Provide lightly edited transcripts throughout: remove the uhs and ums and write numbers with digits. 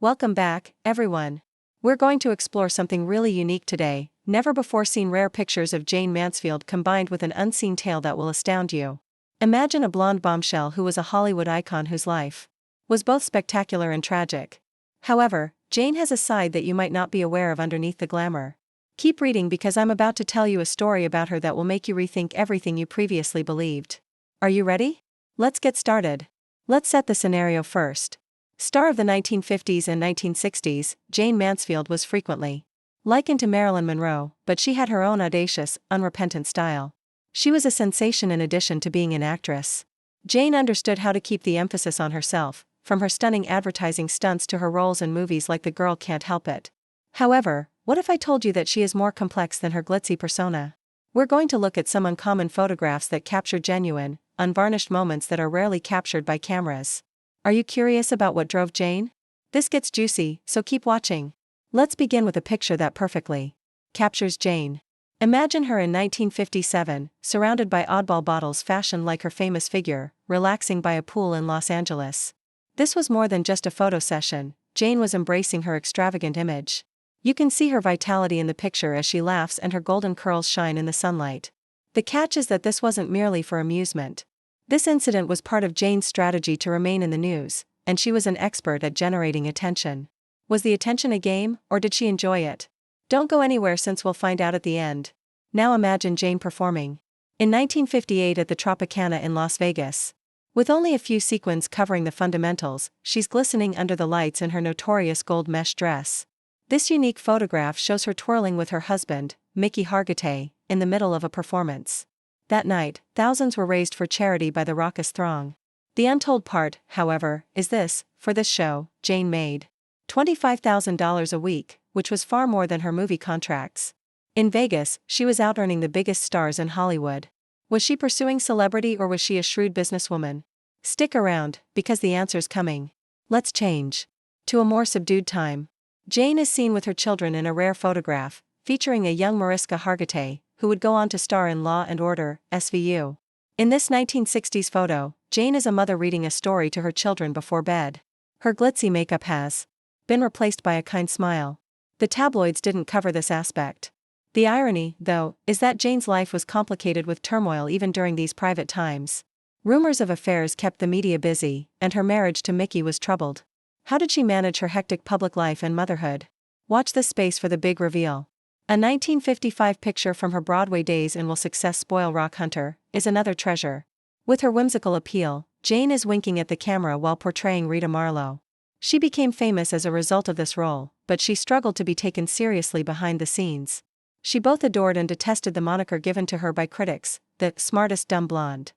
Welcome back, everyone. We're going to explore something really unique today, never-before-seen rare pictures of Jayne Mansfield combined with an unseen tale that will astound you. Imagine a blonde bombshell who was a Hollywood icon whose life was both spectacular and tragic. However, Jayne has a side that you might not be aware of underneath the glamour. Keep reading because I'm about to tell you a story about her that will make you rethink everything you previously believed. Are you ready? Let's get started. Let's set the scenario first. Star of the 1950s and 1960s, Jayne Mansfield was frequently likened to Marilyn Monroe, but she had her own audacious, unrepentant style. She was a sensation in addition to being an actress. Jayne understood how to keep the emphasis on herself, from her stunning advertising stunts to her roles in movies like The Girl Can't Help It. However, what if I told you that she is more complex than her glitzy persona? We're going to look at some uncommon photographs that capture genuine, unvarnished moments that are rarely captured by cameras. Are you curious about what drove Jayne? This gets juicy, so keep watching. Let's begin with a picture that perfectly captures Jayne. Imagine her in 1957, surrounded by oddball bottles fashioned like her famous figure, relaxing by a pool in Los Angeles. This was more than just a photo session. Jayne was embracing her extravagant image. You can see her vitality in the picture as she laughs and her golden curls shine in the sunlight. The catch is that this wasn't merely for amusement. This incident was part of Jayne's strategy to remain in the news, and she was an expert at generating attention. Was the attention a game, or did she enjoy it? Don't go anywhere since we'll find out at the end. Now imagine Jayne performing in 1958 at the Tropicana in Las Vegas. With only a few sequins covering the fundamentals, she's glistening under the lights in her notorious gold mesh dress. This unique photograph shows her twirling with her husband, Mickey Hargitay, in the middle of a performance. That night, thousands were raised for charity by the raucous throng. The untold part, however, is this: for this show, Jayne made $25,000 a week, which was far more than her movie contracts. In Vegas, she was out-earning the biggest stars in Hollywood. Was she pursuing celebrity or was she a shrewd businesswoman? Stick around, because the answer's coming. Let's change to a more subdued time. Jayne is seen with her children in a rare photograph, featuring a young Mariska Hargitay, who would go on to star in Law and Order, SVU. In this 1960s photo, Jayne is a mother reading a story to her children before bed. Her glitzy makeup has been replaced by a kind smile. The tabloids didn't cover this aspect. The irony, though, is that Jayne's life was complicated with turmoil even during these private times. Rumors of affairs kept the media busy, and her marriage to Mickey was troubled. How did she manage her hectic public life and motherhood? Watch this space for the big reveal. A 1955 picture from her Broadway days in Will Success Spoil Rock Hunter is another treasure. With her whimsical appeal, Jayne is winking at the camera while portraying Rita Marlowe. She became famous as a result of this role, but she struggled to be taken seriously behind the scenes. She both adored and detested the moniker given to her by critics, the smartest dumb blonde.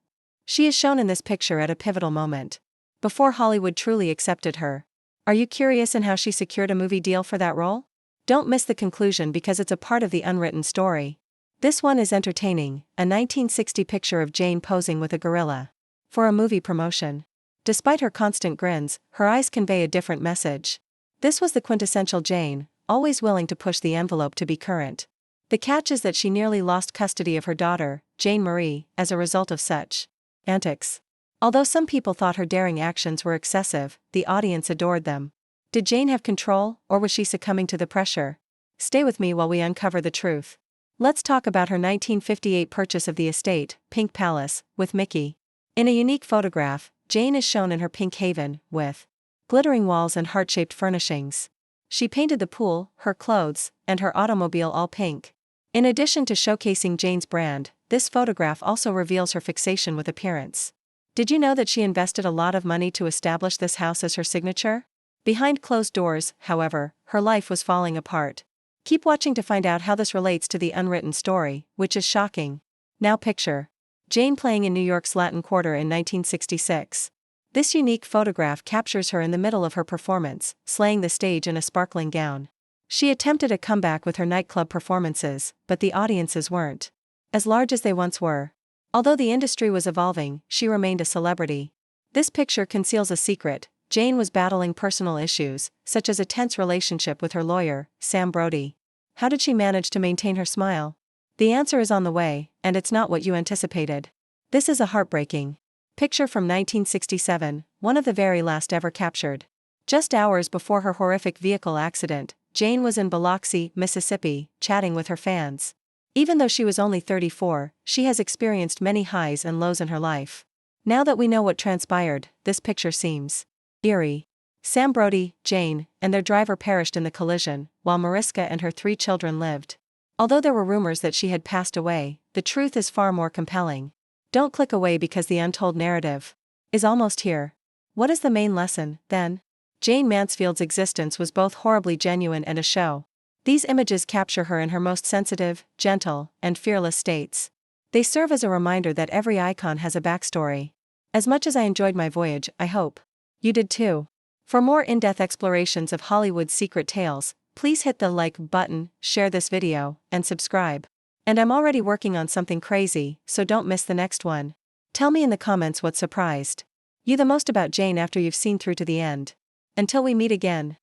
She is shown in this picture at a pivotal moment, before Hollywood truly accepted her. Are you curious in how she secured a movie deal for that role? Don't miss the conclusion because it's a part of the unwritten story. This one is entertaining, a 1960 picture of Jayne posing with a gorilla for a movie promotion. Despite her constant grins, her eyes convey a different message. This was the quintessential Jayne, always willing to push the envelope to be current. The catch is that she nearly lost custody of her daughter, Jane Marie, as a result of such antics. Although some people thought her daring actions were excessive, the audience adored them. Did Jayne have control, or was she succumbing to the pressure? Stay with me while we uncover the truth. Let's talk about her 1958 purchase of the estate, Pink Palace, with Mickey. In a unique photograph, Jayne is shown in her pink haven, with glittering walls and heart-shaped furnishings. She painted the pool, her clothes, and her automobile all pink. In addition to showcasing Jayne's brand, this photograph also reveals her fixation with appearance. Did you know that she invested a lot of money to establish this house as her signature? Behind closed doors, however, her life was falling apart. Keep watching to find out how this relates to the unwritten story, which is shocking. Now picture Jayne playing in New York's Latin Quarter in 1966. This unique photograph captures her in the middle of her performance, slaying the stage in a sparkling gown. She attempted a comeback with her nightclub performances, but the audiences weren't as large as they once were. Although the industry was evolving, she remained a celebrity. This picture conceals a secret. Jayne was battling personal issues, such as a tense relationship with her lawyer, Sam Brody. How did she manage to maintain her smile? The answer is on the way, and it's not what you anticipated. This is a heartbreaking picture from 1967, one of the very last ever captured. Just hours before her horrific vehicle accident, Jayne was in Biloxi, Mississippi, chatting with her fans. Even though she was only 34, she has experienced many highs and lows in her life. Now that we know what transpired, this picture seems eerie. Sam Brody, Jayne, and their driver perished in the collision, while Mariska and her 3 children lived. Although there were rumors that she had passed away, the truth is far more compelling. Don't click away because the untold narrative is almost here. What is the main lesson, then? Jayne Mansfield's existence was both horribly genuine and a show. These images capture her in her most sensitive, gentle, and fearless states. They serve as a reminder that every icon has a backstory. As much as I enjoyed my voyage, I hope you did too. For more in-depth explorations of Hollywood's secret tales, please hit the like button, share this video, and subscribe. And I'm already working on something crazy, so don't miss the next one. Tell me in the comments what surprised you the most about Jayne after you've seen through to the end. Until we meet again.